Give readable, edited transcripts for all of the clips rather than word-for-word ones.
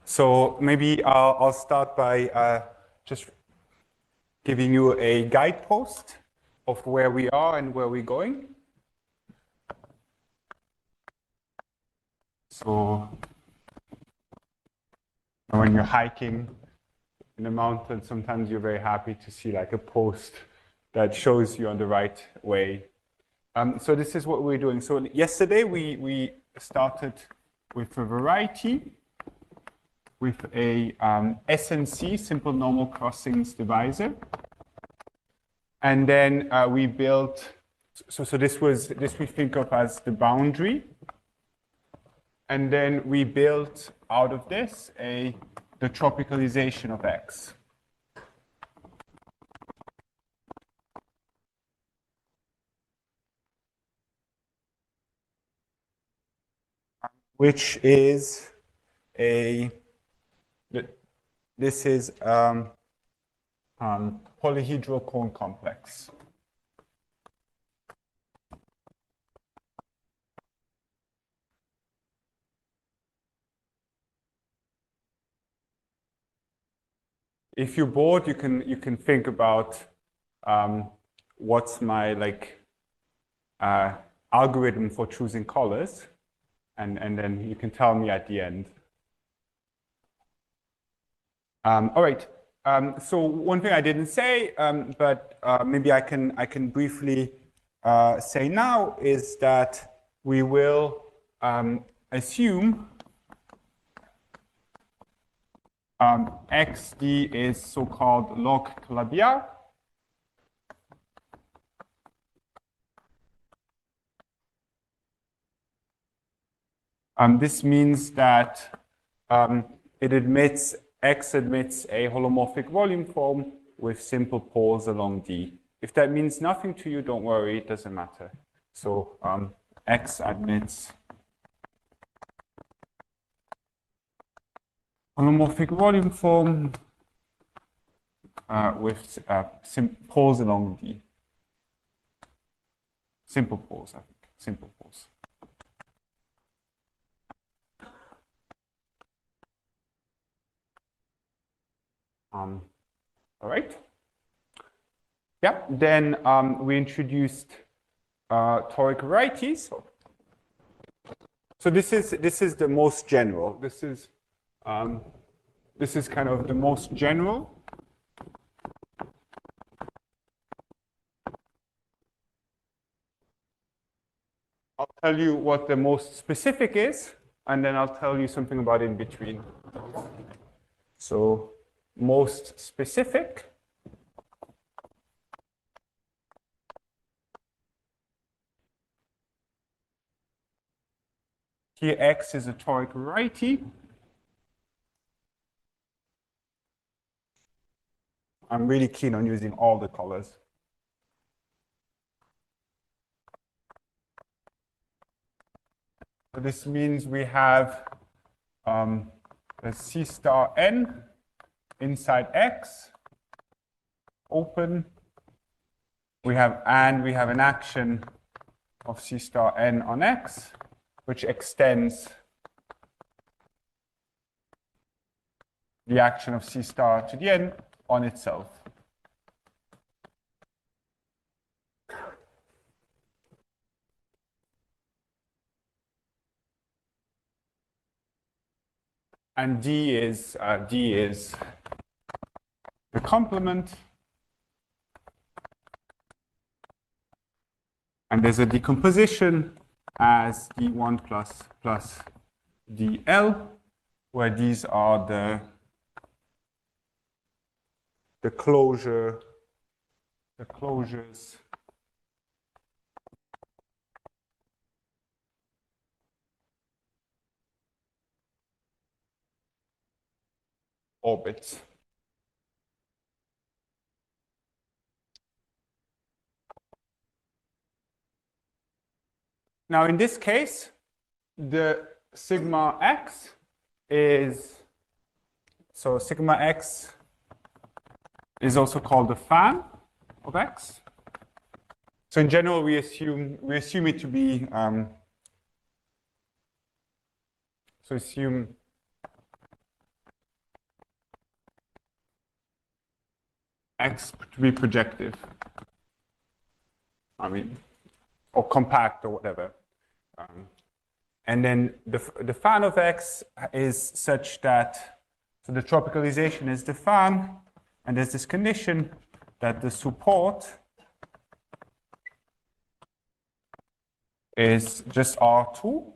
So maybe I'll start by just giving you a guidepost of where we are and where we're going. So when you're hiking in the mountains, sometimes you're very happy to see like a post that shows you on the right way. So this is what we're doing. So yesterday we started with a variety with a SNC, simple normal crossings divisor. And then we built, so this we think of as the boundary. And then we built out of this the tropicalization of X. Which is this is polyhedral cone complex. If you're bored, you can think about what's my algorithm for choosing colors, and then you can tell me at the end. All right. So one thing I didn't say, but maybe I can briefly say now is that we will assume XD is so-called log Calabian. This means that X admits a holomorphic volume form with simple poles along D. If that means nothing to you, don't worry, it doesn't matter. So X admits holomorphic volume form with poles along D. Simple poles, I think. Simple poles. All right. Yeah. Then we introduced toric varieties. So this is the most general. This is kind of the most general. I'll tell you what the most specific is, and then I'll tell you something about in between. So most specific. Here X is a toric variety. I'm really keen on using all the colors. So this means we have a C star n inside X, open. We have an action of C star n on X, which extends the action of C star to the n on itself. And D is the complement. And there's a decomposition as D1 plus DL, where these are the closures orbits. Now, in this case, the sigma x is, so sigma x is also called the fan of x. So in general, we assume it to be, So assume X to be projective. I mean, or compact or whatever. And then the fan of X is such that, so the tropicalization is the fan, and there's this condition that the support is just R2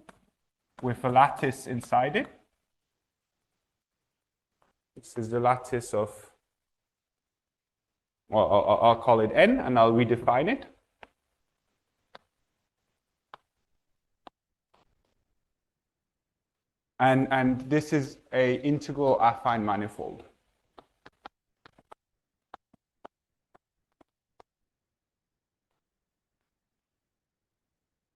with a lattice inside it. This is the lattice of, well, I'll call it N, and I'll redefine it. And this is a integral affine manifold.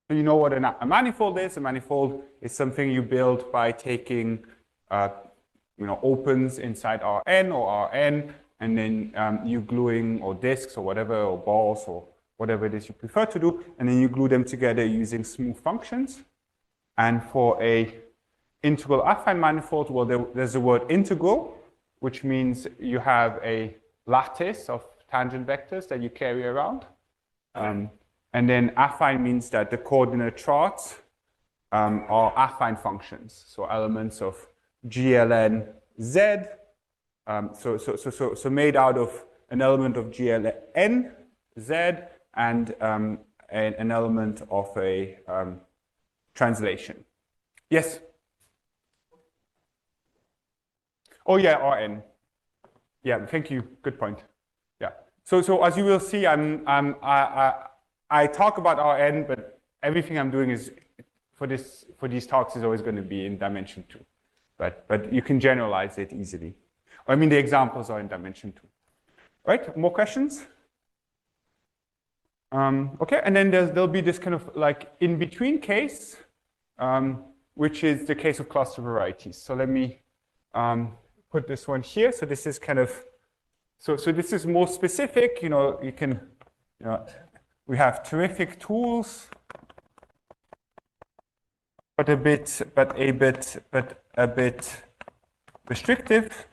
So you know what a manifold is. A manifold is something you build by taking opens inside Rn or Rn, and then you gluing, or disks or whatever, or balls or whatever it is you prefer to do, and then you glue them together using smooth functions. And for a integral affine manifold, well, there's the word integral, which means you have a lattice of tangent vectors that you carry around. And then affine means that the coordinate charts are affine functions, so elements of GLN Z. So made out of an element of GLN Z and an element of a translation. Yes. Oh yeah, Rn. Yeah, thank you. Good point. Yeah. So as you will see, I talk about Rn, but everything I'm doing is for these talks is always going to be in dimension 2. But you can generalize it easily. I mean, the examples are in dimension 2. Right? More questions? Okay, and then there'll be this kind of like in-between case, which is the case of cluster varieties. So let me put this one here. So this is kind of, so this is more specific. You can, we have terrific tools, but a bit restrictive.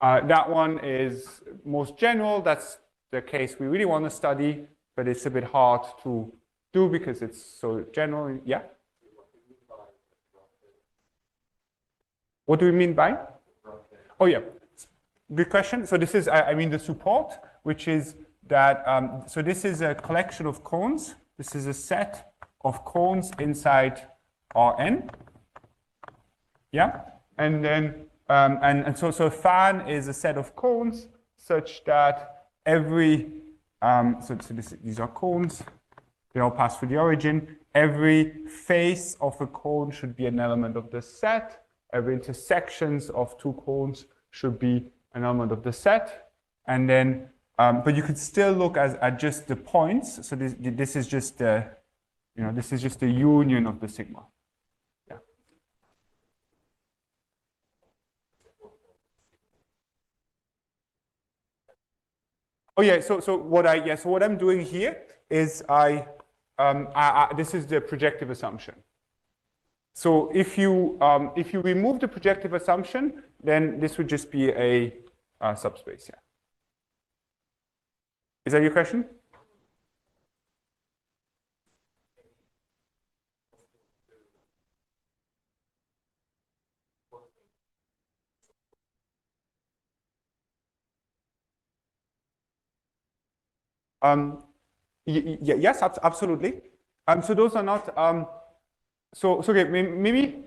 That one is most general. That's the case we really want to study, but it's a bit hard to do because it's so general. Yeah. What do we mean by? Oh yeah, good question. So this is, I mean, the support, which is that. So this is a collection of cones. This is a set of cones inside Rn. Yeah, and then. So fan is a set of cones such that every, these are cones, they all pass through the origin. Every face of a cone should be an element of the set. Every intersections of two cones should be an element of the set. And then, but you could still look at just the points. So this is just the, this is just the union of the sigma. Oh yeah, so what I'm doing here is this is the projective assumption. So if you remove the projective assumption, then this would just be a subspace. Yeah. Is that your question? Yes, absolutely. So those are not. So okay, maybe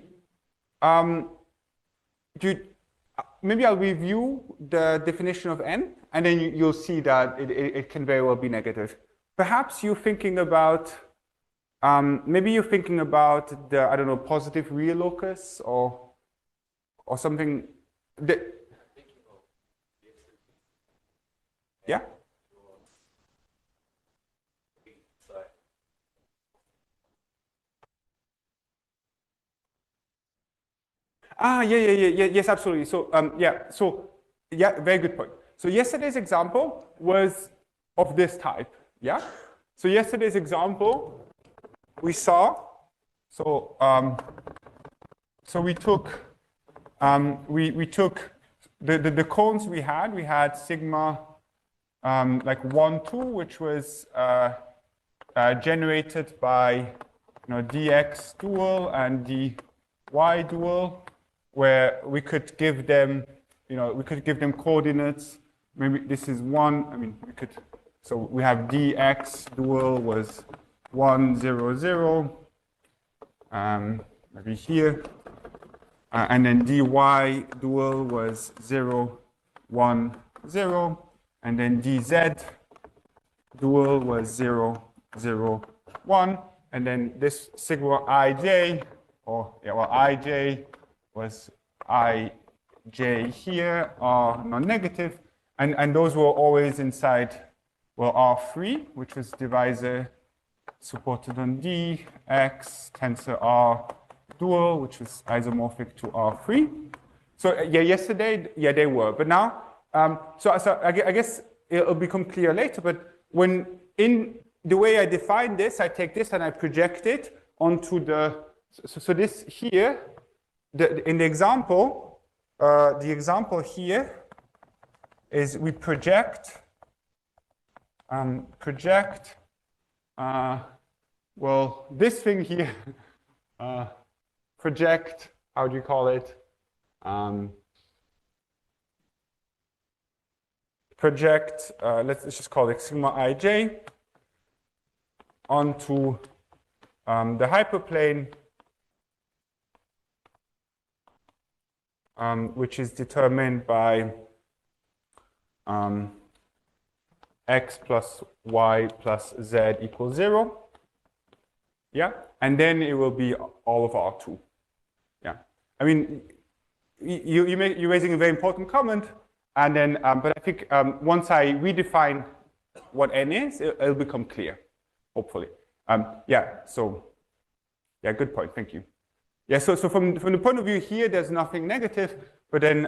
maybe I'll review the definition of n, and then you'll see that it can very well be negative. Perhaps you're thinking about maybe you're thinking about the, I don't know, positive real locus or something. Yeah. Yes, absolutely. So, very good point. So yesterday's example was of this type, yeah? So yesterday's example we saw, so so we took we took the cones we had sigma like 1, 2, which was generated by dx dual and dy dual, where we could give them coordinates. Maybe this is 1. I mean, we could. So we have dx dual was 1, 0, 0. Maybe here. And then dy dual was 0, 1, 0. And then dz dual was 0, 0, 1. And then this sigma ij, or ij was ij here are non-negative. And those were always inside, R3, which was divisor supported on D, X, tensor R dual, which was isomorphic to R3. So yesterday, they were. But now, so I guess it'll become clear later, but when in the way I define this, I take this and I project it onto the, so this here, in the example here is we project, this thing here, project, how do you call it? Project, let's just call it sigma ij onto the hyperplane, which is determined by x plus y plus z equals 0. Yeah, and then it will be all of R2. Yeah, I mean, you're raising a very important comment, and then, but I think once I redefine what n is, it'll become clear, hopefully. Yeah, so, yeah, good point, thank you. Yeah, so from the point of view here, there's nothing negative, but then,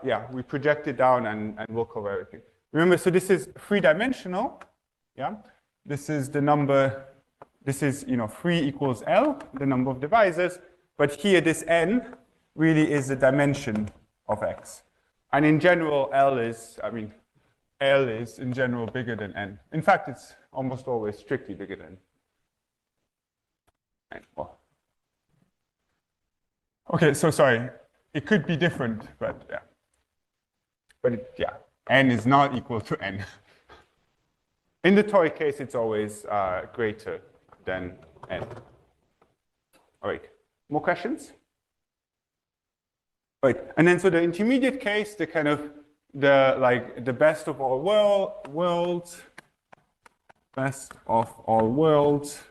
yeah, we project it down and we'll cover everything. Remember, so this is 3-dimensional, yeah? This is the number, this is, 3 equals L, the number of divisors, but here this n really is the dimension of X. And in general, L is in general bigger than n. In fact, it's almost always strictly bigger than n. Well, okay, so sorry, it could be different, but yeah. But yeah, n is not equal to n. In the toric case, it's always greater than n. All right, more questions? All right, and then so the intermediate case, the kind of the best of all worlds, best of all worlds,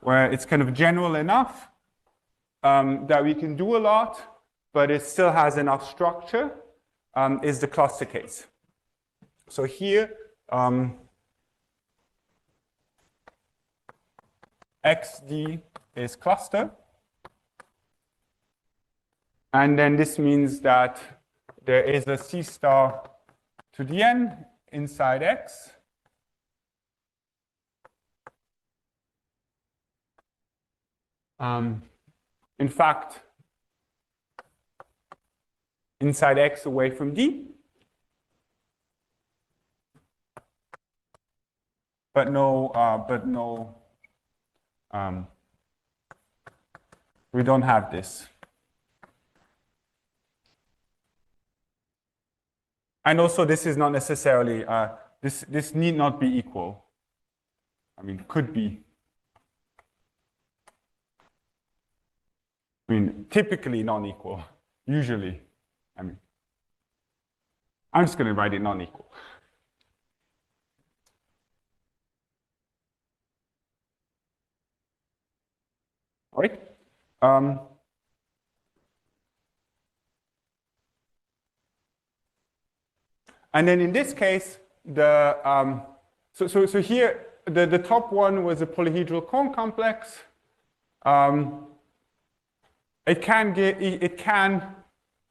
where it's kind of general enough that we can do a lot, but it still has enough structure, is the cluster case. So here, XD is cluster. And then this means that there is a C star to the n inside X. In fact, inside X away from D. But we don't have this. And also, this is not necessarily, this need not be equal. I mean, could be. I mean, typically non-equal, usually. I mean, I'm just going to write it non-equal. All right. And then in this case, so here the top one was a polyhedral cone complex. It can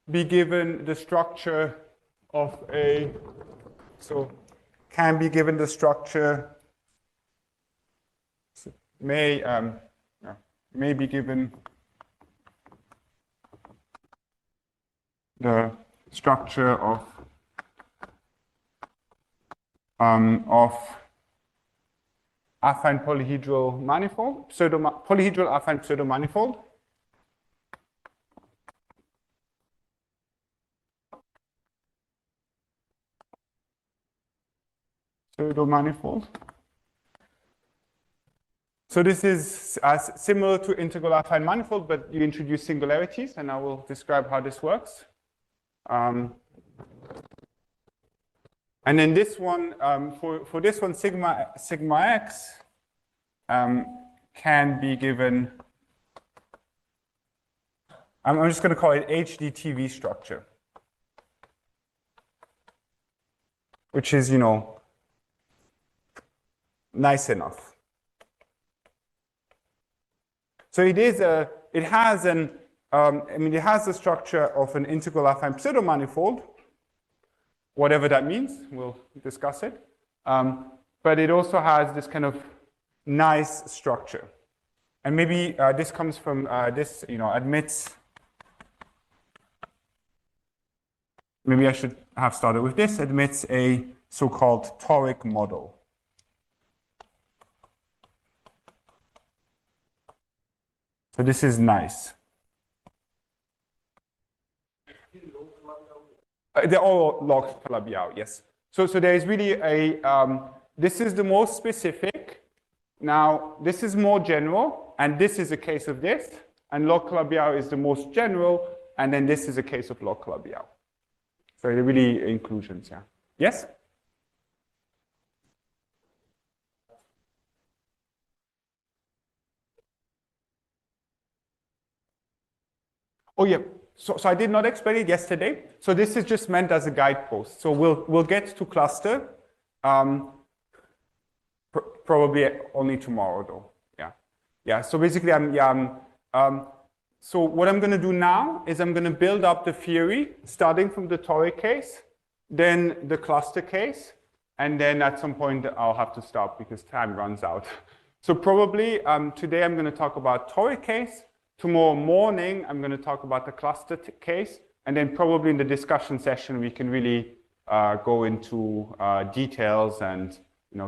be given the structure of a, so can be given the structure, may be given the structure of affine polyhedral manifold, polyhedral affine pseudomanifold. Pseudomanifold. So this is similar to integral affine manifold, but you introduce singularities, and I will describe how this works. And then this one, for this one, sigma x can be given, I'm just going to call it HDTV structure, which is, nice enough. So it has the structure of an integral affine pseudomanifold, whatever that means, we'll discuss it. But it also has this kind of nice structure. And maybe this comes from this, admits, maybe I should have started with this, admits a so-called toric model. So this is nice. They're all log Calabi-Yau, yes. So there is really this is the most specific. Now, this is more general, and this is a case of this, and log Calabi-Yau is the most general, and then this is a case of log Calabi-Yau. So they're really inclusions, yeah. Yes? Oh yeah, so I did not explain it yesterday. So this is just meant as a guidepost. So we'll get to cluster, probably only tomorrow though. Yeah. So basically, so what I'm going to do now is I'm going to build up the theory starting from the toric case, then the cluster case, and then at some point I'll have to stop because time runs out. So probably today I'm going to talk about toric case. Tomorrow morning, I'm going to talk about the cluster case, and then probably in the discussion session, we can really go into details and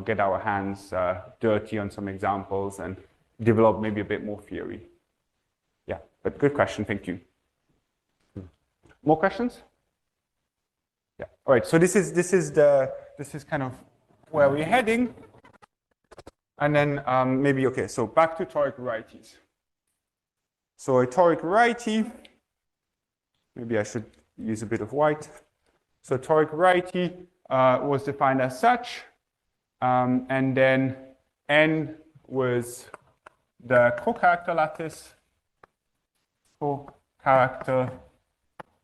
get our hands dirty on some examples and develop maybe a bit more theory. Yeah, but good question, thank you. More questions? Yeah. All right. So this is kind of where we're heading, and then maybe okay. So back to toric varieties. So a toric variety, maybe I should use a bit of white. So toric variety was defined as such, and then N was the co-character lattice. Co-character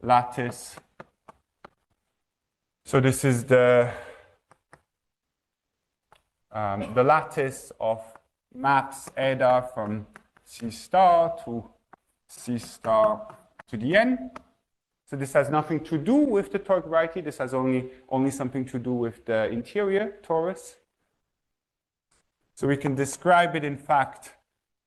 lattice. So this is the lattice of maps eta from C star to C star to the N. So this has nothing to do with the toric variety. This has only something to do with the interior torus. So we can describe it, in fact,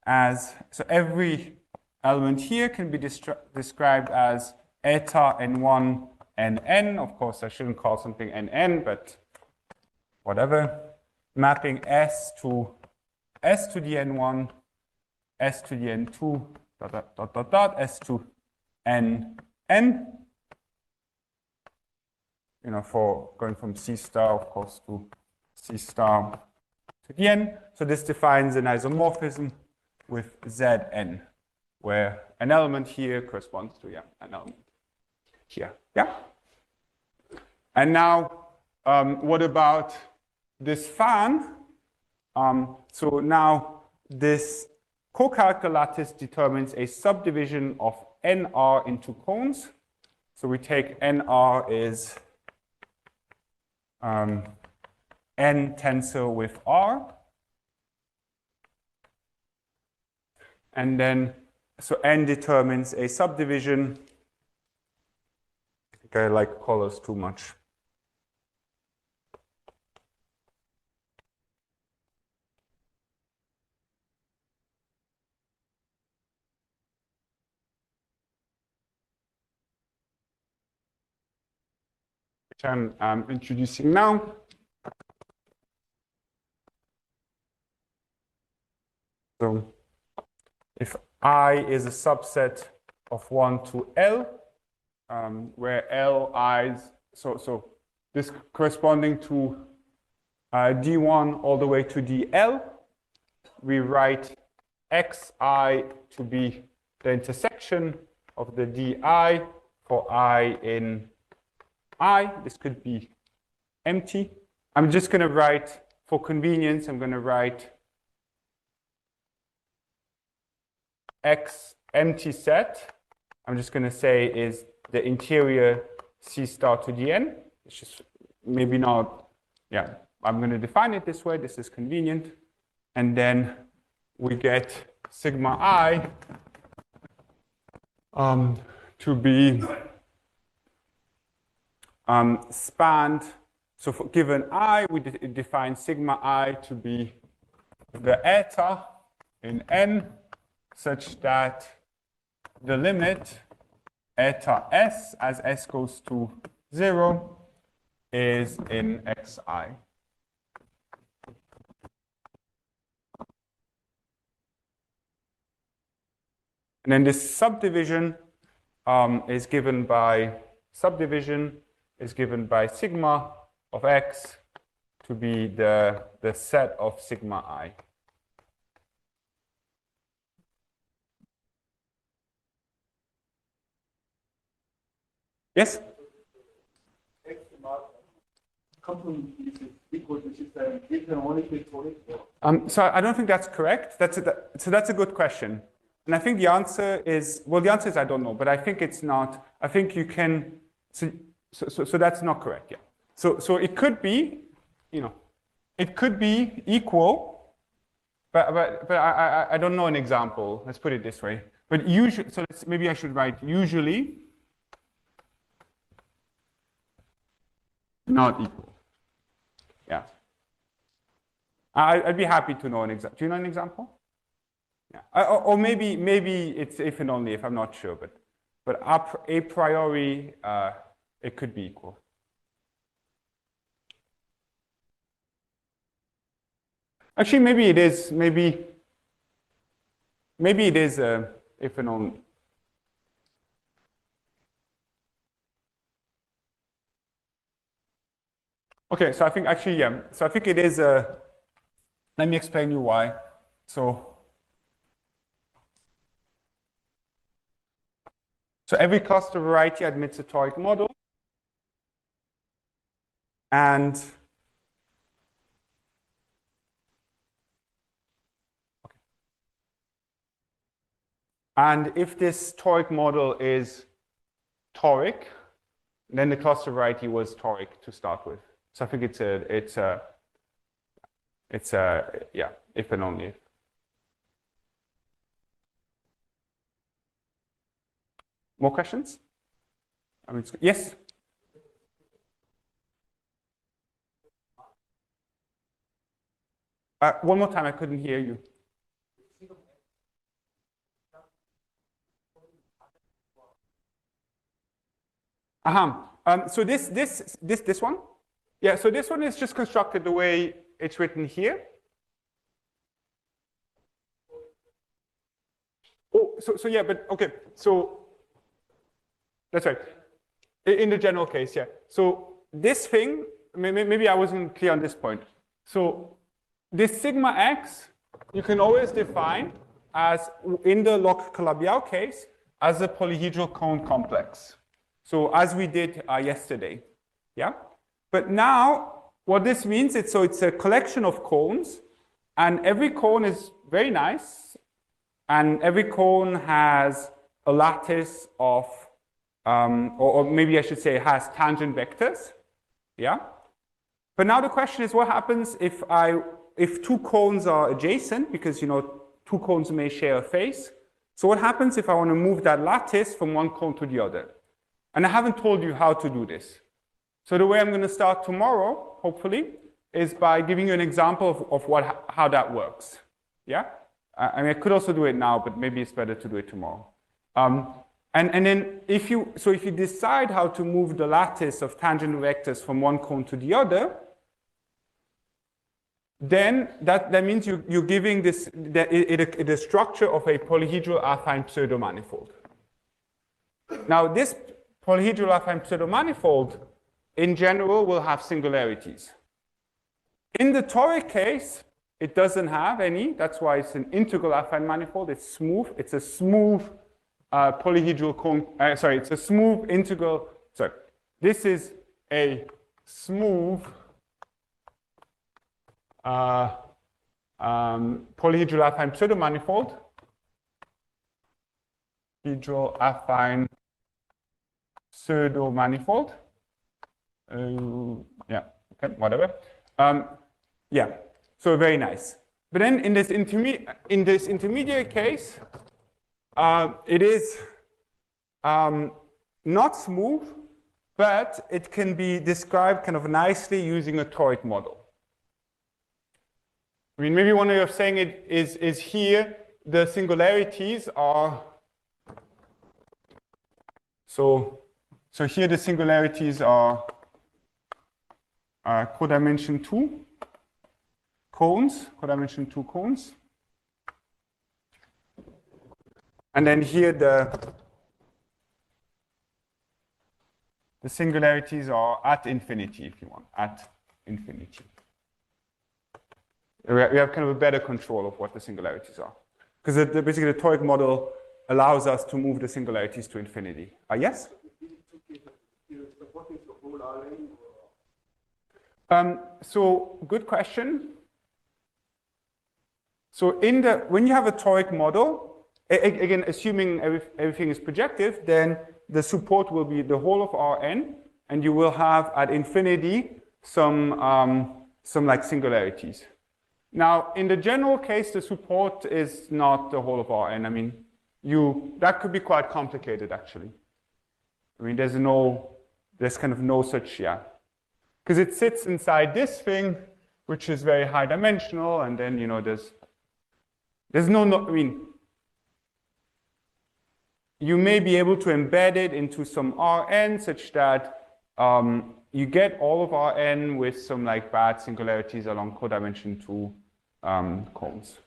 as, so every element here can be described as eta n1 nn. Of course, I shouldn't call something nn, but whatever. Mapping S to the n1, S to the n2, S to n, for going from C star, of course, to C star to the n. So this defines an isomorphism with Zn, where an element here corresponds to an element here. Yeah? And now, what about this fan? So now this co-character lattice determines a subdivision of NR into cones. So we take NR is N tensor with R. And then, so N determines a subdivision. I think I like colors too much. I'm introducing now. So if I is a subset of 1 to L, where L i's, so this corresponding to D1 all the way to DL, we write xi to be the intersection of the di for I in I. This could be empty. I'm just going to write, for convenience, I'm going to write X empty set. I'm just going to say is the interior C star to Dn. It's just maybe not, yeah, I'm going to define it this way. This is convenient. And then we get sigma I to be spanned. So for given I, we define sigma I to be the eta in N such that the limit eta S as S goes to 0 is in Xi. And then this subdivision is given by sigma of X to be the set of sigma I. Yes? So I don't think that's correct. So that's a good question. And I think the answer is, well, the answer is I don't know, but I think it's not. I think you can, so that's not correct, yeah. So it could be, it could be equal, but I don't know an example. Let's put it this way. But usually, so maybe I should write usually not equal. Yeah. I'd be happy to know an example. Do you know an example? Yeah. Or maybe it's if and only if, I'm not sure, but a priori it could be equal. Actually, maybe it is. Maybe it is if and only. Okay, so I think actually, yeah. So I think it is. Let me explain you why. So every cluster variety admits a toric model, and if this toric model is toric, then the cluster variety was toric to start with. So I think it's a yeah, if and only if. More questions? Yes? One more time, I couldn't hear you. So this one? Yeah, so this one is just constructed the way it's written here. Oh, so yeah, but okay, so that's right. In the general case, yeah. So this thing, maybe I wasn't clear on this point. So this sigma x, you can always define as, in the log-Calabi-Yau case, as a polyhedral cone complex. So as we did yesterday, yeah? But now, what this means, it's a collection of cones, and every cone is very nice, and every cone has a lattice of, or maybe I should say has tangent vectors, yeah? But now the question is, what happens if two cones are adjacent, because two cones may share a face. So what happens if I want to move that lattice from one cone to the other? And I haven't told you how to do this. So the way I'm going to start tomorrow, hopefully, is by giving you an example of how that works. Yeah? I mean, I could also do it now, but maybe it's better to do it tomorrow. And then if you decide how to move the lattice of tangent vectors from one cone to the other, then that means you're giving this the structure of a polyhedral affine pseudomanifold. Now this polyhedral affine pseudomanifold in general will have singularities. In the toric case, it doesn't have any. That's why it's an integral affine manifold. It's smooth. It's a smooth polyhedral cone. It's a smooth integral. Sorry, this is a smooth polyhedral affine pseudomanifold. Polyhedral affine pseudomanifold. Yeah. Okay. Whatever. Yeah. So very nice. But then in this intermediate case, it is not smooth, but it can be described kind of nicely using a toric model. I mean, maybe one way of saying it is here the singularities are. So here the singularities are codimension 2 cones, codimension 2 cones. And then here the singularities are at infinity, if you want, at infinity. We have kind of a better control of what the singularities are. Because basically the toric model allows us to move the singularities to infinity. Yes? So good question. So when you have a toric model, again, assuming everything is projective, then the support will be the whole of Rn, and you will have at infinity some like singularities. Now, in the general case, the support is not the whole of Rn. I mean, that could be quite complicated, actually. I mean, there's kind of no such, yeah. Because it sits inside this thing, which is very high dimensional, and then, there's no, I mean, you may be able to embed it into some Rn such that you get all of Rn with some like bad singularities along codimension 2 cones.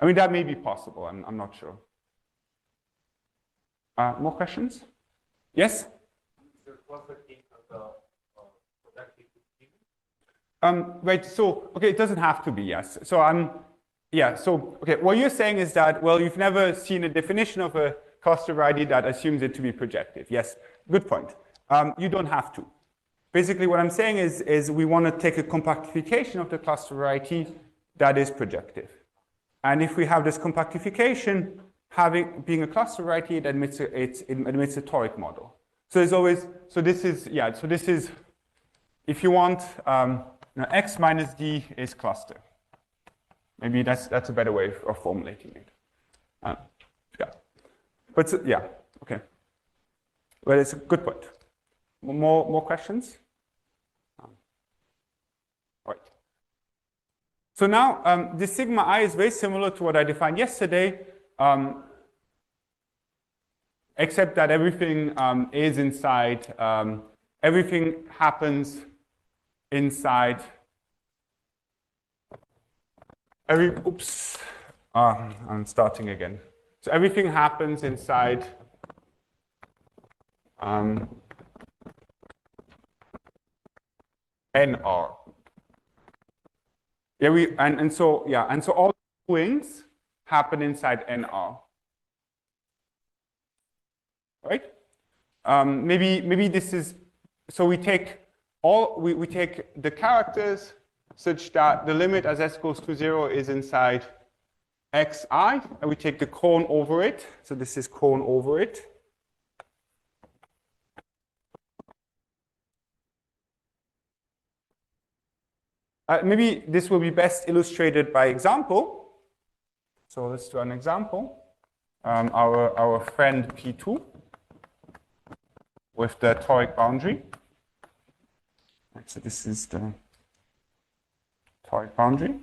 I mean, that may be possible. I'm not sure. More questions? Yes? Right. So okay, it doesn't have to be, yes. So okay, what you're saying is that, well, you've never seen a definition of a cluster variety that assumes it to be projective. Yes, good point. You don't have to. Basically, what I'm saying is we want to take a compactification of the cluster variety that is projective. And if we have this compactification, being a cluster variety, it admits a toric model. So there's always, this is, if you want, x minus d is cluster. Maybe that's a better way of formulating it. Yeah. But yeah, okay. Well, it's a good point. More questions? Right. So now this sigma I is very similar to what I defined yesterday, except that everything is inside. Everything happens inside. Oops. I'm starting again. So everything happens inside NR. Yeah, and so all doings happen inside NR. Right? Maybe this is, so we take we take the characters such that the limit as s goes to 0 is inside xi, and we take the cone over it. So this is cone over it. Maybe this will be best illustrated by example. So let's do an example. Our friend P2 with the toric boundary. So this is the toric boundary.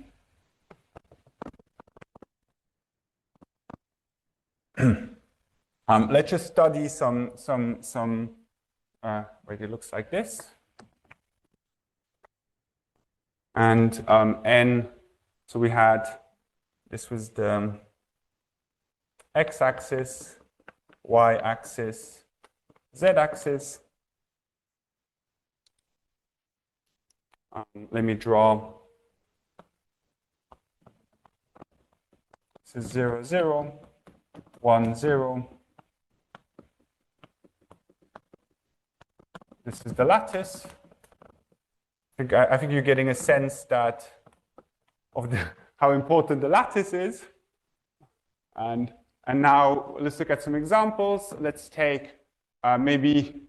Let's just study wait, it looks like this. And n, so we had, this was the x-axis, y-axis, z-axis. Let me draw. This is 0, 0, 1, 0. This is the lattice. I think you're getting a sense that of how important the lattice is. And now let's look at some examples. Let's take maybe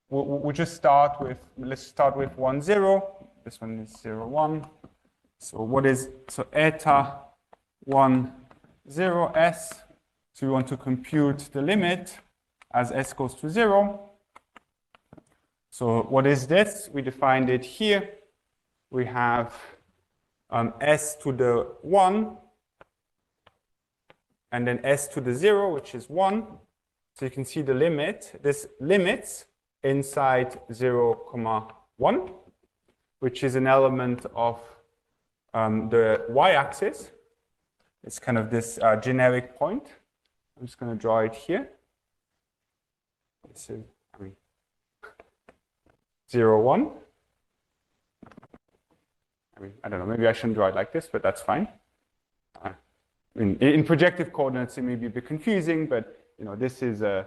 we'll just start with, let's start with 1, 0. This one is 0, 1. So what is, so eta 1, 0, s. So we want to compute the limit as s goes to 0. So what is this? We defined it here. We have s to the 1, and then s to the 0, which is 1. So you can see the limit. This limits inside 0, 1, which is an element of the y-axis. It's kind of this generic point. I'm just going to draw it here. This is, 0, 1. I don't know, maybe I shouldn't draw it like this, but that's fine. In projective coordinates, it may be a bit confusing, but this is the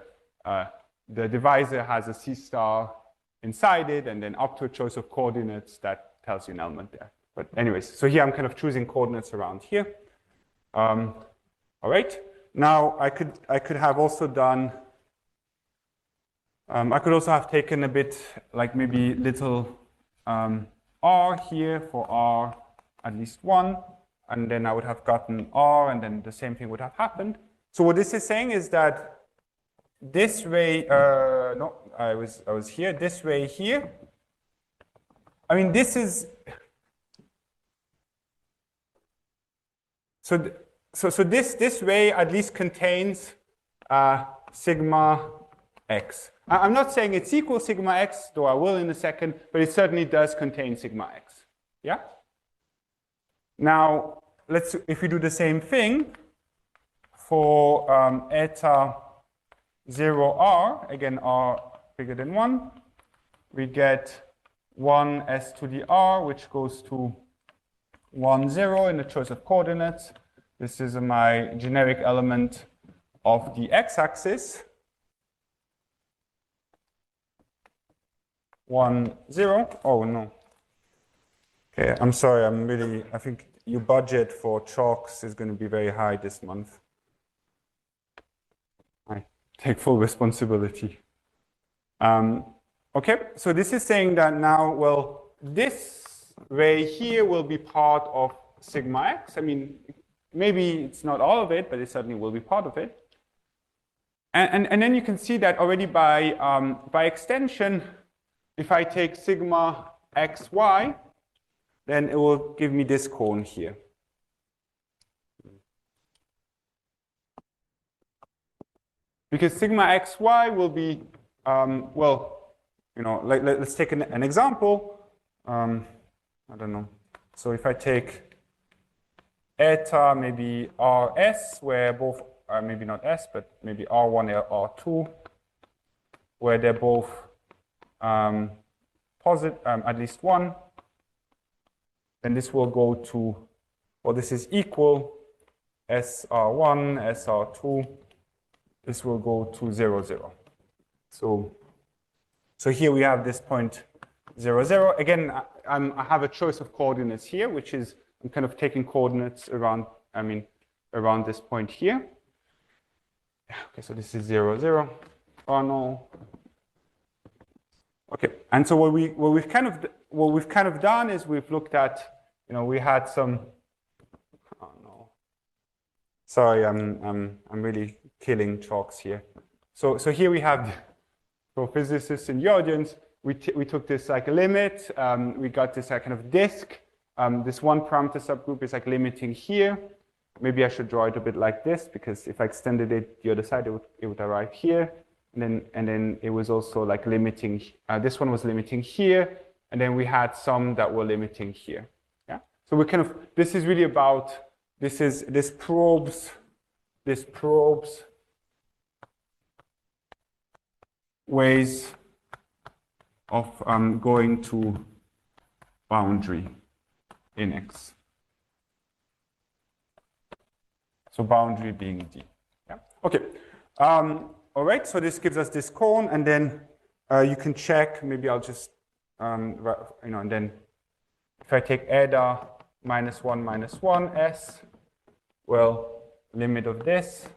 divisor has a C star inside it, and then up to a choice of coordinates that tells you an element there. But anyways, so here I'm kind of choosing coordinates around here. All right. Now I could have also done. I could also have taken a bit like maybe little r here for r at least 1, and then I would have gotten r, and then the same thing would have happened. So what this is saying is that this ray, no, I was here. This ray here. I mean, this is so this ray at least contains sigma x. I'm not saying it's equal sigma x, though I will in a second, but it certainly does contain sigma x. Yeah? Now, if we do the same thing for eta 0r, again r bigger than 1, we get 1 s to the r, which goes to 1, 0 in the choice of coordinates. This is my generic element of the x-axis. 1, 0. Oh, no. Okay, I'm sorry. I think your budget for chalks is going to be very high this month. I take full responsibility. Okay, so this is saying that now, well, this ray here will be part of sigma x. I mean, maybe it's not all of it, but it certainly will be part of it. And then you can see that already by extension, if I take sigma xy, then it will give me this cone here. Because sigma xy will be, well, let's take an example. I don't know. So if I take eta, maybe rs, where both, maybe not s, but maybe r1 or r2, where they're both positive, at least 1, then this will go to, well, this is equal sr1, sr2. This will go to 0, 0. So here we have this point 0, 0. Again, I have a choice of coordinates here, which is I'm kind of taking coordinates around, around this point here. Okay, so this is 0, 0. Oh no. Okay, and so what we've kind of done is we've looked at, we had some. Oh no. Sorry, I'm really killing chalks here. So here we have, for physicists in the audience, we took this like a limit. We got this kind of disk. This one parameter subgroup is like limiting here. maybe I should draw it a bit like this, because if I extended it the other side, it would arrive here. And then it was also like limiting, this one was limiting here, and then we had some that were limiting here. Yeah. So we kind of, this is really about, this probes ways of going to boundary in X. So boundary being D. Yeah. Okay. All right. So this gives us this cone, and then you can check. Maybe I'll just and then if I take eta -1 s, well, limit of this.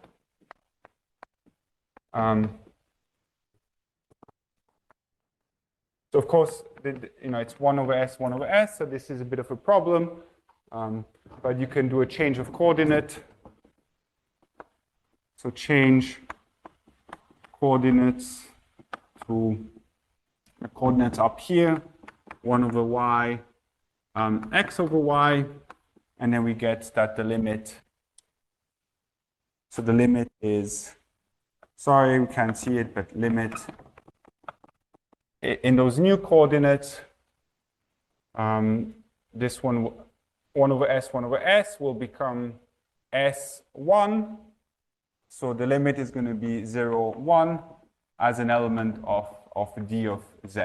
So of course, it's 1 over s, so this is a bit of a problem. But you can do a change of coordinate. So change coordinates to the coordinates up here, 1 over y, x over y, and then we get that the limit. So the limit is, sorry, we can't see it, but limit in those new coordinates, this one, 1 over s will become s1. So the limit is going to be 0, 1 as an element of d of z.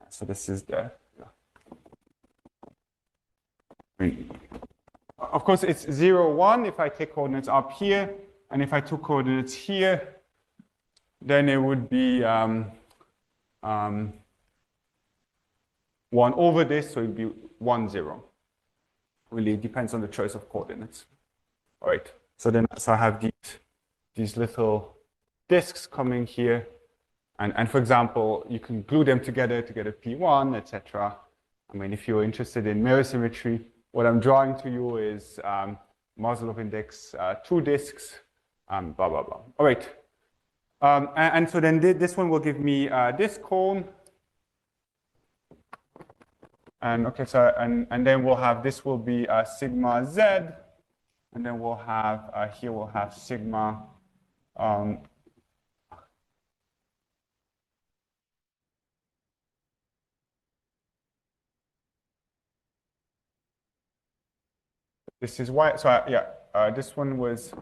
So this is the, of course, it's 0, 1 if I take coordinates up here, and if I took coordinates here, then it would be 1 over this, so it would be 1, 0. Really, it depends on the choice of coordinates. All right. So then, I have these little disks coming here, and for example, you can glue them together to get a P1, etc. I mean, if you're interested in mirror symmetry, what I'm drawing to you is Maslov index 2 disks, blah blah blah. All right, and so then this one will give me this cone, and okay, so and then we'll have, this will be sigma z. And then we'll have, here we'll have sigma, this is y, so this one was,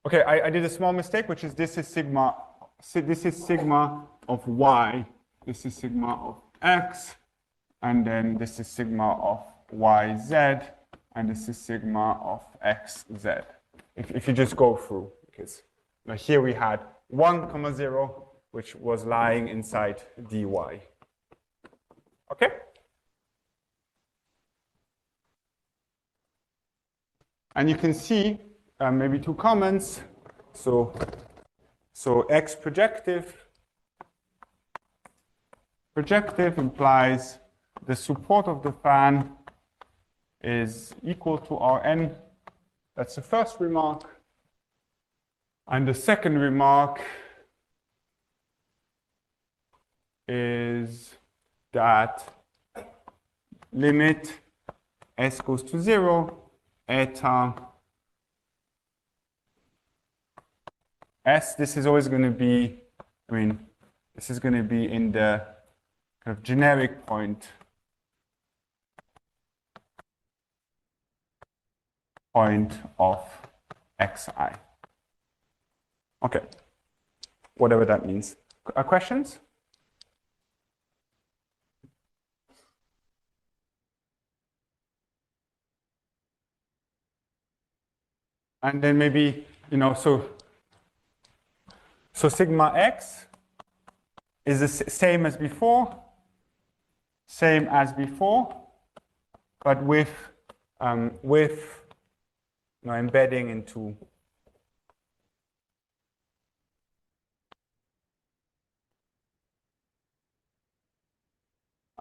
okay, I did a small mistake, which is this is sigma of y, this is sigma of x, and then this is sigma of yz, and this is sigma of xz. If you just go through, because here we had 1, 0, which was lying inside dy. Okay? And you can see maybe 2 comments. So x projective implies the support of the fan is equal to Rn. That's the first remark. And the second remark is that limit s goes to 0, eta s, this is always going to be, this is going to be in the kind of generic point of xi. Okay, whatever that means. Questions? And then maybe, so sigma x is the same as before, but with embedding into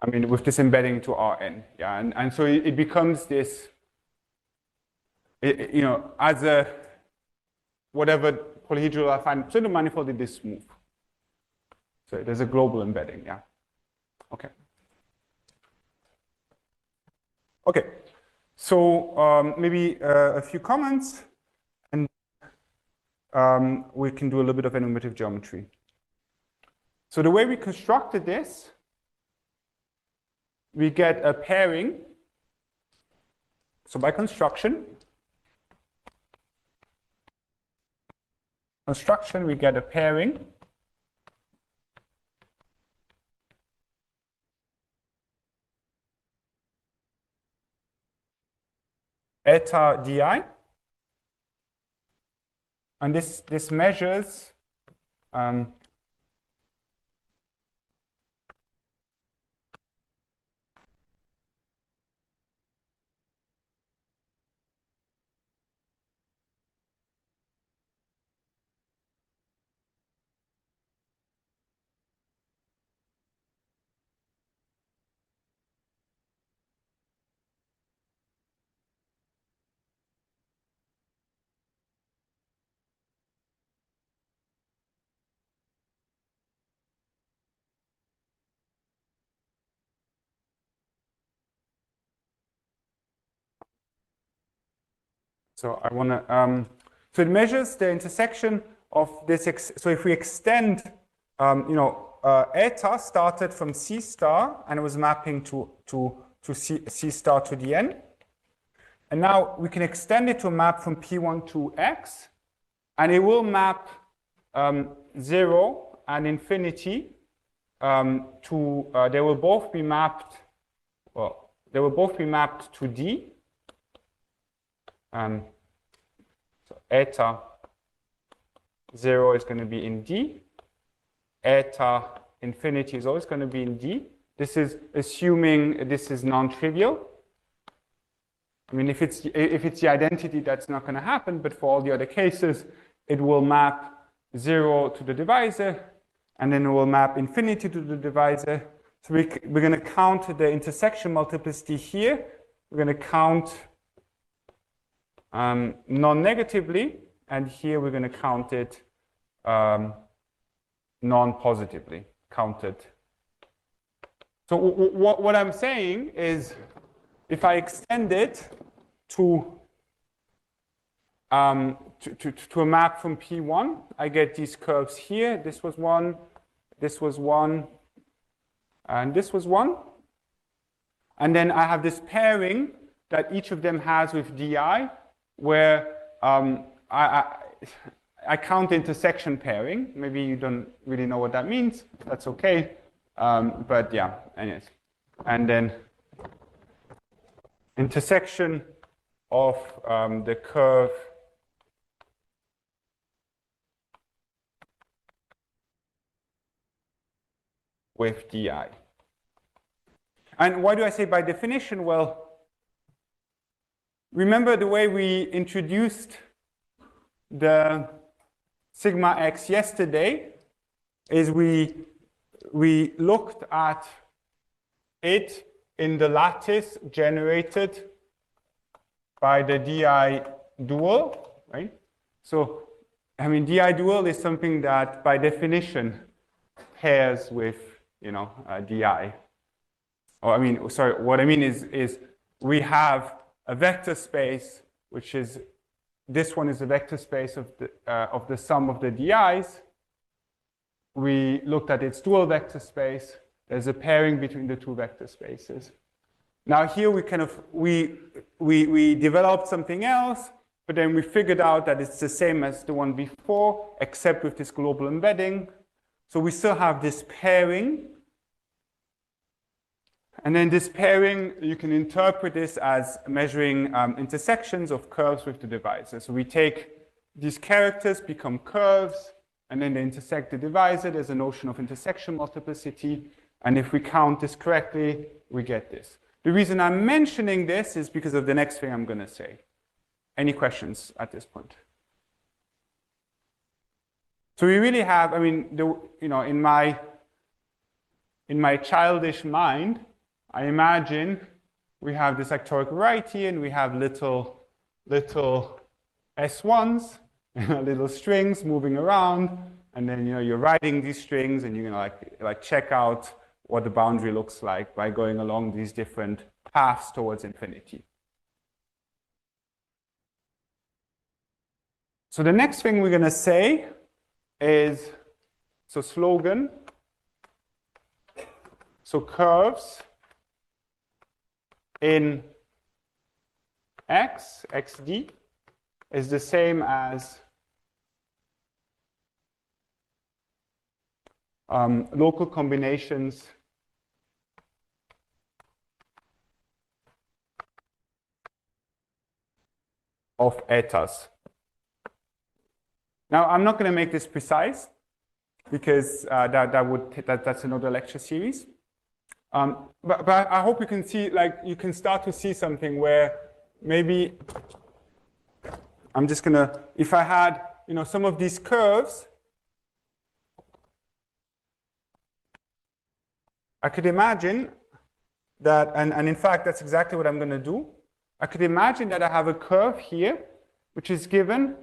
with this embedding into Rn, yeah, and so it becomes this, as a whatever polyhedral I find pseudomanifold, it is smooth. So there's a global embedding, yeah. Okay. Okay. So maybe a few comments, and we can do a little bit of enumerative geometry. So the way we constructed this, we get a pairing. So by construction, we get a pairing eta di, and this measures so I want to, so it measures the intersection of this, so if we extend, eta started from C star and it was mapping to C star to the n. And now we can extend it to a map from P1 to X, and it will map 0 and infinity to, they will both be mapped, well, they will both be mapped to D. So eta 0 is going to be in D. Eta infinity is always going to be in D. This is assuming this is non-trivial. I mean, if it's the identity, that's not going to happen. But for all the other cases, it will map 0 to the divisor, and then it will map infinity to the divisor. So we're going to count the intersection multiplicity here. We're going to count non-negatively, and here we're going to count it non-positively, counted. So what I'm saying is, if I extend it to a map from P1, I get these curves here. This was one, and this was one. And then I have this pairing that each of them has with DI, where I count intersection pairing. Maybe you don't really know what that means. That's okay. But yeah, anyways. And then intersection of the curve with DI. And why do I say by definition? Well, remember the way we introduced the sigma x yesterday is we looked at it in the lattice generated by the DI dual, right? So, I mean, DI dual is something that by definition pairs with, DI. Or I mean, sorry, what I mean is we have a vector space, which is, this one is a vector space of the sum of the DIs. We looked at its dual vector space. There's a pairing between the two vector spaces. Now here we developed something else, but then we figured out that it's the same as the one before, except with this global embedding. So we still have this pairing. And then this pairing, you can interpret this as measuring intersections of curves with the divisor. So we take these characters, become curves, and then they intersect the divisor. There's a notion of intersection multiplicity. And if we count this correctly, we get this. The reason I'm mentioning this is because of the next thing I'm going to say. Any questions at this point? So we really have, I mean, in my childish mind, I imagine we have this toric variety and we have little S1s, little strings moving around, and then you're writing these strings and you're gonna like check out what the boundary looks like by going along these different paths towards infinity. So the next thing we're going to say is, so slogan, so curves in X, XD, is the same as local combinations of etas. Now, I'm not going to make this precise because that's another lecture series. But I hope you can see, like, you can start to see something where maybe I'm just going to, if I had, some of these curves, I could imagine that, and in fact, that's exactly what I'm going to do. I could imagine that I have a curve here, which is given,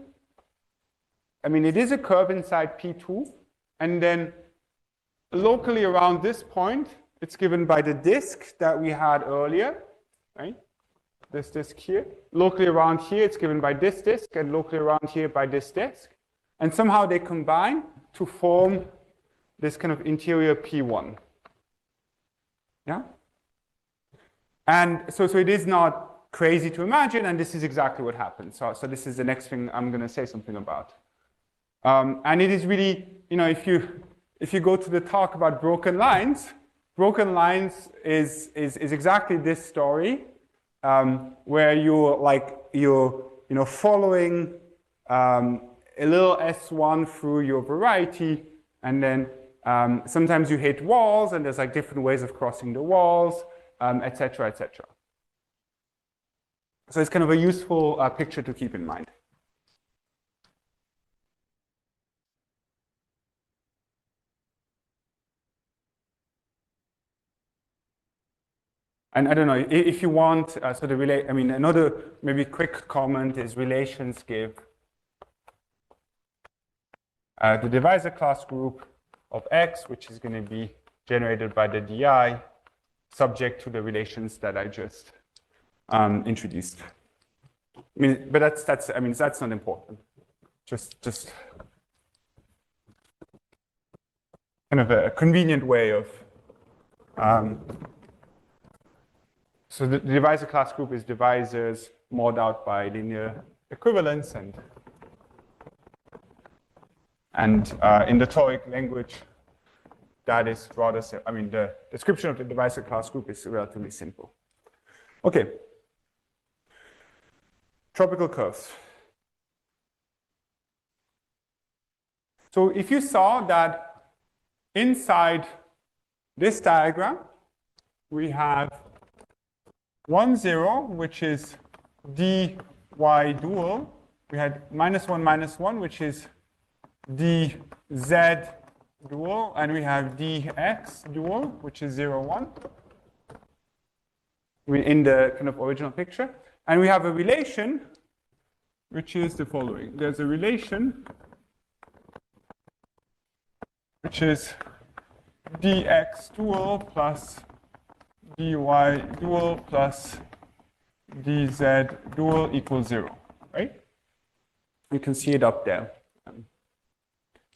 it is a curve inside P2, and then locally around this point, it's given by the disk that we had earlier, right? This disk here. Locally around here, it's given by this disk, and locally around here by this disk. And somehow they combine to form this kind of interior P1. Yeah? And so it is not crazy to imagine, and this is exactly what happens. So this is the next thing I'm going to say something about. And it is really, if you go to the talk about broken lines is exactly this story, where you're following a little S1 through your variety, and then sometimes you hit walls, and there's like different ways of crossing the walls, etc., etc. So it's kind of a useful picture to keep in mind. And I don't know if you want. So another maybe quick comment is relations give the divisor class group of X, which is going to be generated by the DI, subject to the relations that I just introduced. But that's not important. Just kind of a convenient way of. So the divisor class group is divisors mod out by linear equivalence, and in the toric language, that is rather. The description of the divisor class group is relatively simple. Okay. Tropical curves. So if you saw that inside this diagram, we have 1, 0, which is dy dual. We had -1, -1, which is dz dual, and we have dx dual, which is 0, 1. In the kind of original picture. And we have a relation, which is the following. There's a relation, which is dx dual plus dy dual plus dz dual equals 0, right? You can see it up there.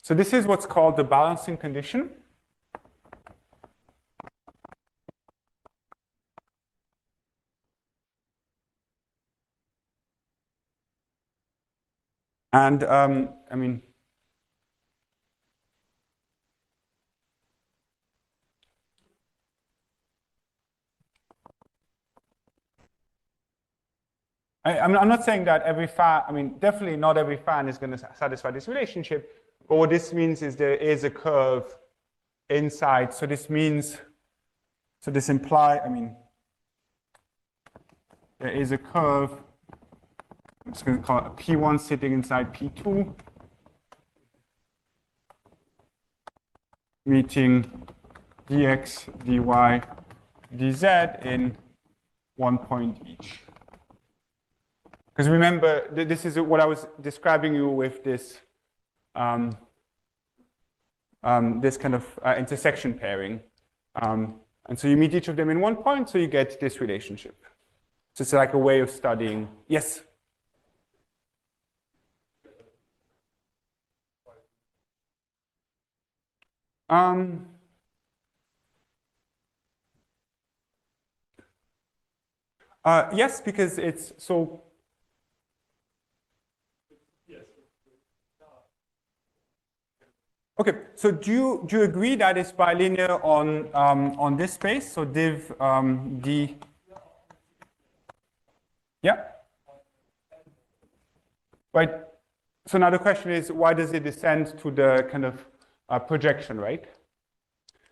So this is what's called the balancing condition. And I'm not saying that every fan, definitely not every fan is going to satisfy this relationship. But what this means is there is a curve inside. So this means, there is a curve. I'm just going to call it a P1 sitting inside P2, meeting dx, dy, dz in 1 point each. Because remember, this is what I was describing you with this this kind of intersection pairing. And so you meet each of them in 1 point, so you get this relationship. So it's like a way of studying. Yes? Um, yes, because it's so. Okay, so do you agree that it's bilinear on this space? So div d. Yeah. Right. So now the question is, why does it descend to the kind of projection, right?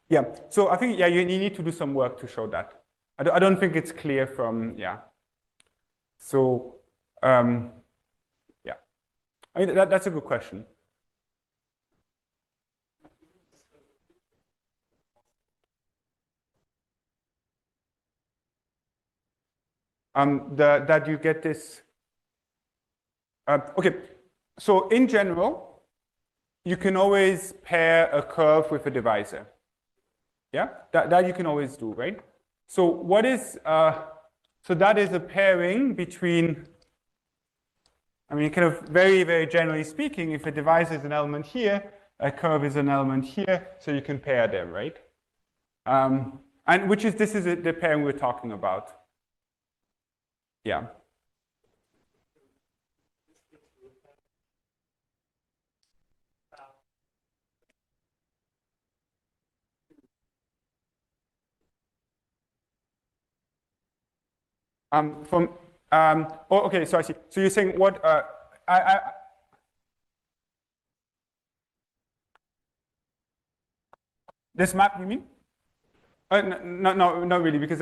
Yeah. So I think you need to do some work to show that. I don't think it's clear from So yeah, I mean that's a good question. That you get this. Okay, so in general, you can always pair a curve with a divisor. Yeah, that you can always do, right? So what is so that is a pairing between. I mean, kind of very, very generally speaking, if a divisor is an element here, a curve is an element here, so you can pair them, right? And this is the pairing we're talking about. Yeah. Okay, so I see. So you're saying what? This map, you mean? No, not really, because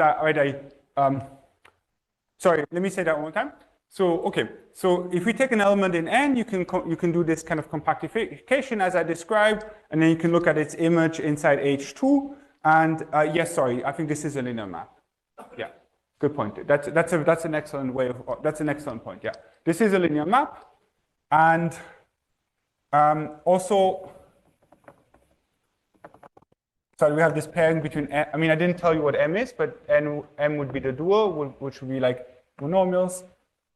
sorry, let me say that one more time. So, okay, so if we take an element in N, you can do this kind of compactification as I described, and then you can look at its image inside H2. And yes, sorry, I think this is a linear map. Yeah, good point. That's an excellent way of that's an excellent point. Yeah, this is a linear map, and also. So we have this pairing between, I mean, I didn't tell you what M is, but M would be the dual, which would be like monomials.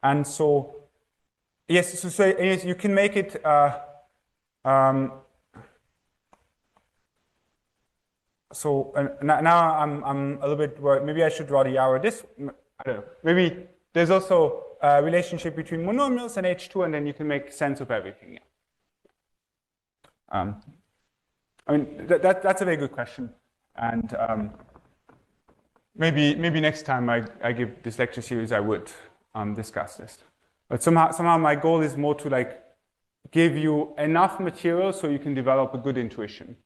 And so, yes, so yes, you can make it, so now I'm a little bit worried. Maybe I should draw the arrow this, I don't know. Maybe there's also a relationship between monomials and H2, and then you can make sense of everything. Yeah. I mean, that's a very good question. And maybe next time I give this lecture series, I would discuss this. But somehow my goal is more to like give you enough material so you can develop a good intuition.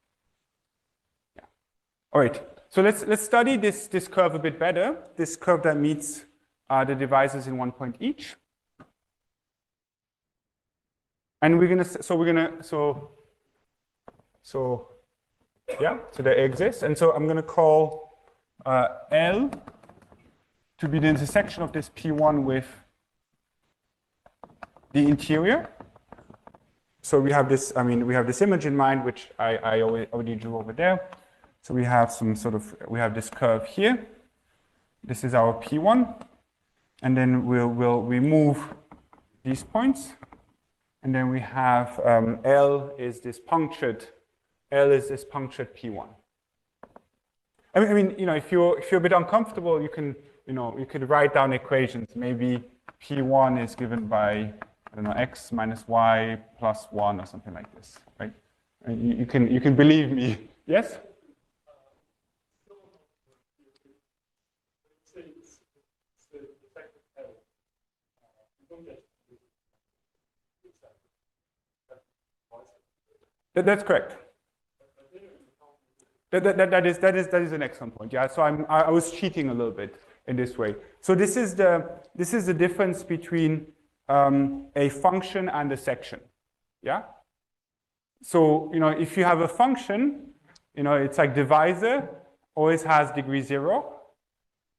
Yeah. All right. So let's study this curve a bit better. This curve that meets the divisors in 1 point each. And yeah, so they exist. And so I'm going to call L to be the intersection of this P1 with the interior. So we have this, we have this image in mind, which I already drew over there. So we have we have this curve here. This is our P1. And then we'll remove these points. And then we have L is this punctured P1. I mean, if you're a bit uncomfortable, you could write down equations. Maybe P1 is given by, I don't know, x minus y plus 1 or something like this, right? And you can believe me. Yes? That's correct. That is an excellent point. Yeah. So I was cheating a little bit in this way. So this is the difference between a function and a section. Yeah. So if you have a function, it's like divisor always has degree 0,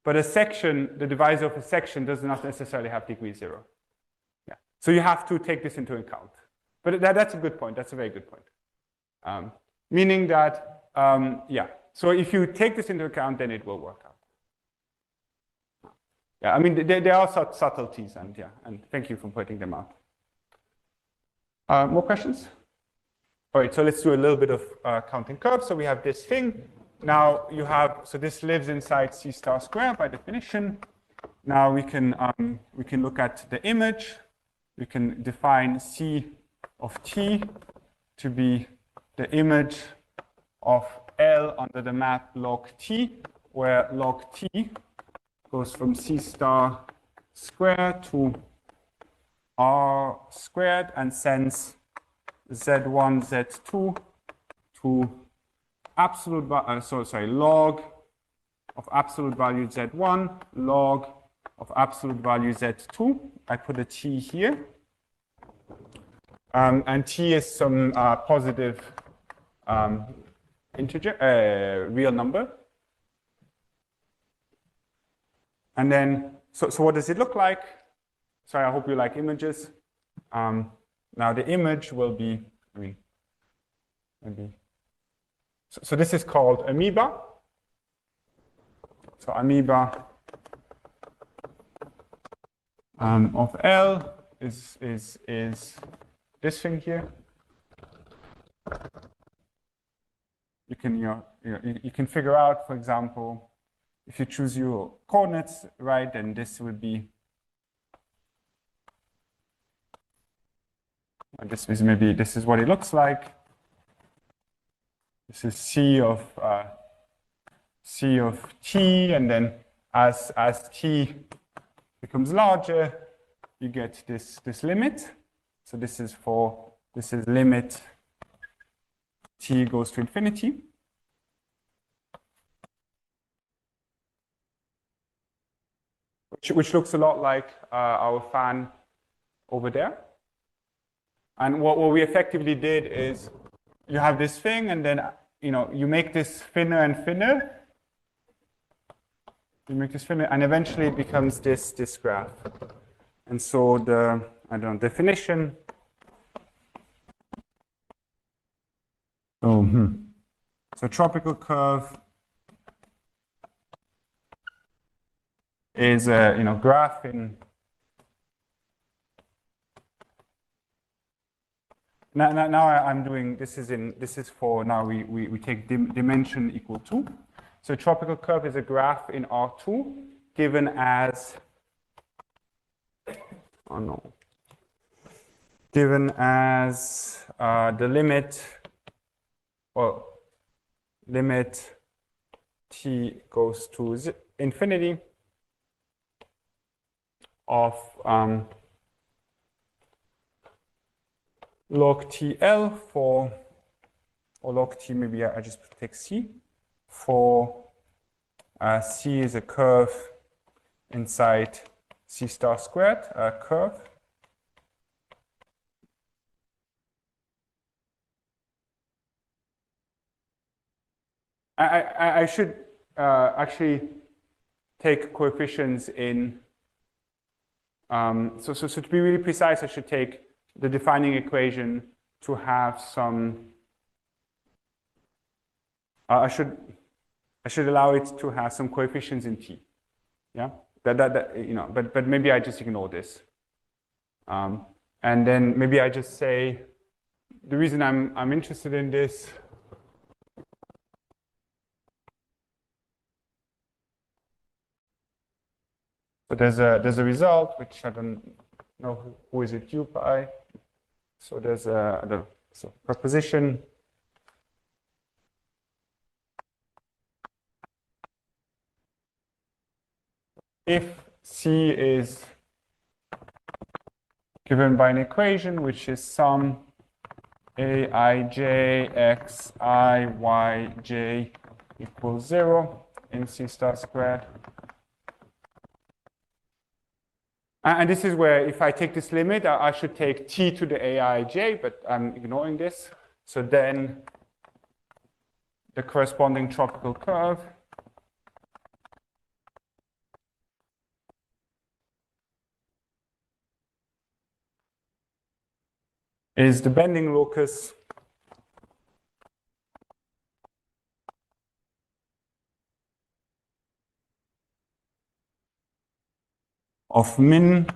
but a section, the divisor of a section does not necessarily have degree 0. Yeah. So you have to take this into account. But that's a good point. That's a very good point. Meaning that, yeah, so if you take this into account, then it will work out. Yeah, I mean, there are subtleties, and yeah, and thank you for pointing them out. More questions? All right, so let's do a little bit of counting curves. So we have this thing. Now you have, so this lives inside C star square by definition. Now we can look at the image. We can define C of t to be the image of L under the map log t, where log t goes from C star squared to R squared and sends Z1, Z2 to absolute, log of absolute value Z1, log of absolute value Z2. I put a t here. And t is some positive integer, real number. And then, so what does it look like? Sorry, I hope you like images. Now the image will be, so this is called amoeba. So amoeba of L is this thing here. You can figure out, for example, if you choose your coordinates right, then this would be, and this is what it looks like. This is C of t, and then as t becomes larger, you get this limit. So this is limit t goes to infinity. Which looks a lot like our fan over there. And what we effectively did is you have this thing, and then you make this thinner and thinner. You make this thinner, and eventually it becomes this graph. And so the definition. So tropical curve is a graph in. Now I'm doing this is for now we take dimension equal 2. So tropical curve is a graph in R2 given as the limit, well, limit t goes to infinity of log TL for, or log t, maybe I just take C, for C is a curve inside C star squared, curve. I should actually take coefficients in, so to be really precise, I should take the defining equation to have some, I should allow it to have some coefficients in t, yeah. But maybe I just ignore this, and then maybe I just say the reason I'm interested in this. But there's a result which I don't know who is it due by. So there's a proposition. If C is given by an equation which is sum aij xi yj equals 0 in C star squared. And this is where if I take this limit, I should take t to the aij, but I'm ignoring this. So then the corresponding tropical curve is the bending locus of min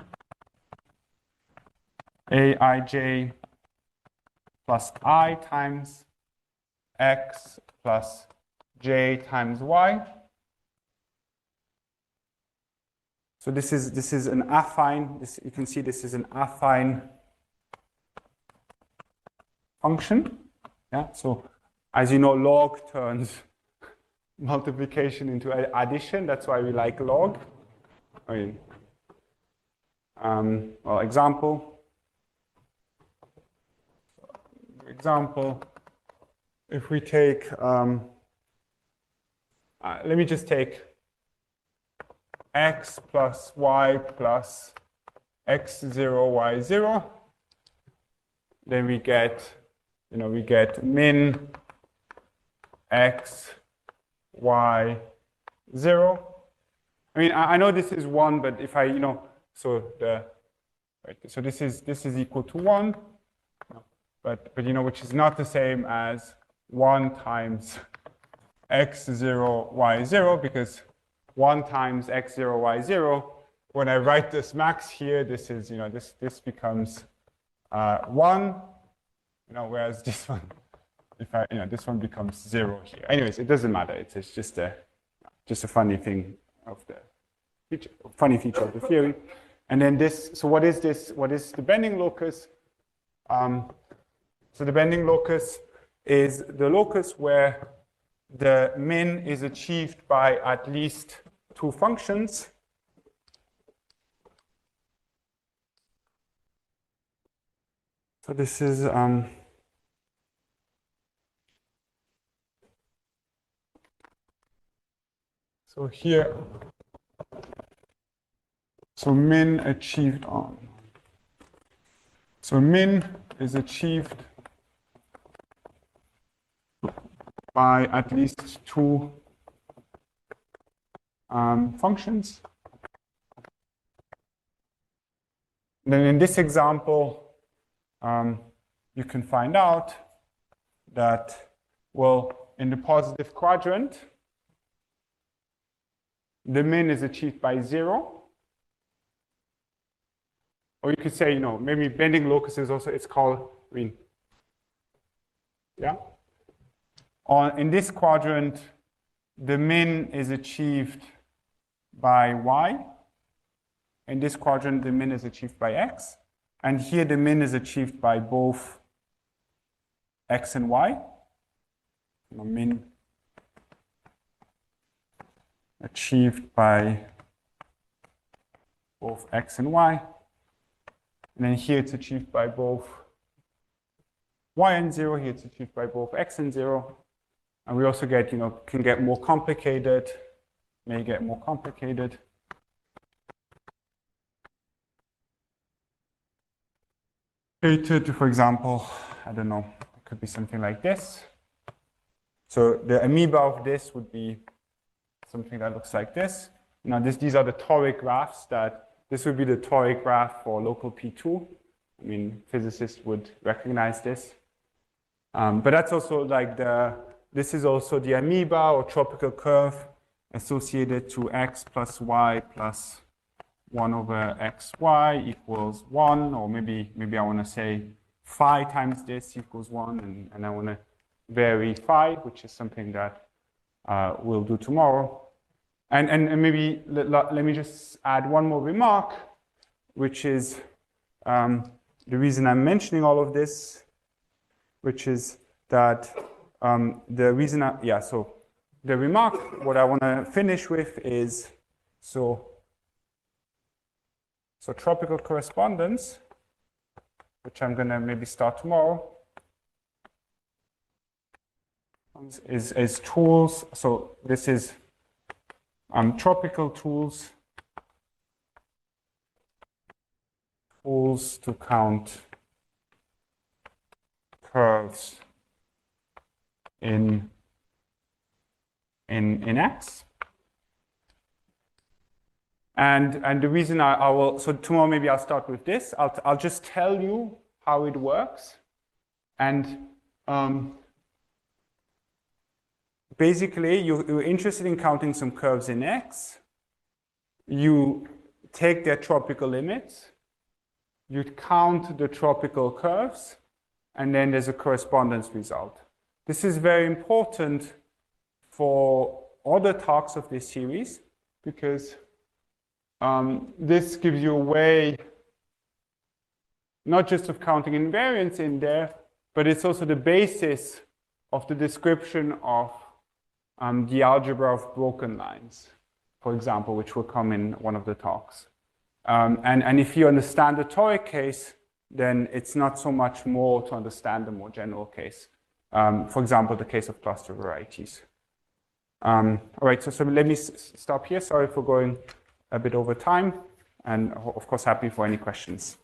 aij plus I times x plus j times y. So this is an affine. You can see this is an affine function. Yeah. So as you know, log turns multiplication into addition. That's why we like log. I mean, well, example. If we take, let me just take x plus y plus x0, y0. Then we get, we get min x, y, 0. I mean, I know this is 1, but if I, so this is equal to 1. But which is not the same as 1 times x0, y0, because 1 times x0, y0, when I write this max here, this is, this becomes 1, whereas this one, if I, this one becomes 0 here. Anyways, it doesn't matter. It's just a funny thing of the feature, funny feature of the theory. And then this, so what is this? What is the bending locus? So the bending locus is the locus where the min is achieved by at least 2 functions. So this is so here, so min achieved on. So min is achieved by at least 2 functions. Then in this example, you can find out that, well, in the positive quadrant, the min is achieved by 0. Or you could say, maybe bending locus is also, it's called, yeah? In this quadrant, the min is achieved by y. In this quadrant, the min is achieved by x. And here, the min is achieved by both x and y. Min achieved by both x and y. And then here, it's achieved by both y and 0. Here, it's achieved by both x and 0. And we also get, can get more complicated, may get more complicated. For example, I don't know, it could be something like this. So the amoeba of this would be something that looks like this. Now these are the toric graphs this would be the toric graph for local P2. I mean, physicists would recognize this. But that's also like this is also the amoeba or tropical curve associated to x plus y plus 1 over xy equals 1, or maybe I want to say phi times this equals 1, and I want to vary phi, which is something that we'll do tomorrow. And maybe let me just add one more remark, which is the reason I'm mentioning all of this, which is that the reason so the remark, what I want to finish with is, so tropical correspondence, which I'm going to maybe start tomorrow, is tools. So this is tropical tools to count curves in X. And the reason I will, so tomorrow maybe I'll start with this. I'll just tell you how it works. And basically, you're interested in counting some curves in X. You take their tropical limits. You count the tropical curves. and then there's a correspondence result. This is very important for other talks of this series, because this gives you a way not just of counting invariants in there, but it's also the basis of the description of the algebra of broken lines, for example, which will come in one of the talks. And if you understand the toric case, then it's not so much more to understand the more general case. For example, the case of cluster varieties. All right, so let me stop here. Sorry for going a bit over time, and of course, happy for any questions.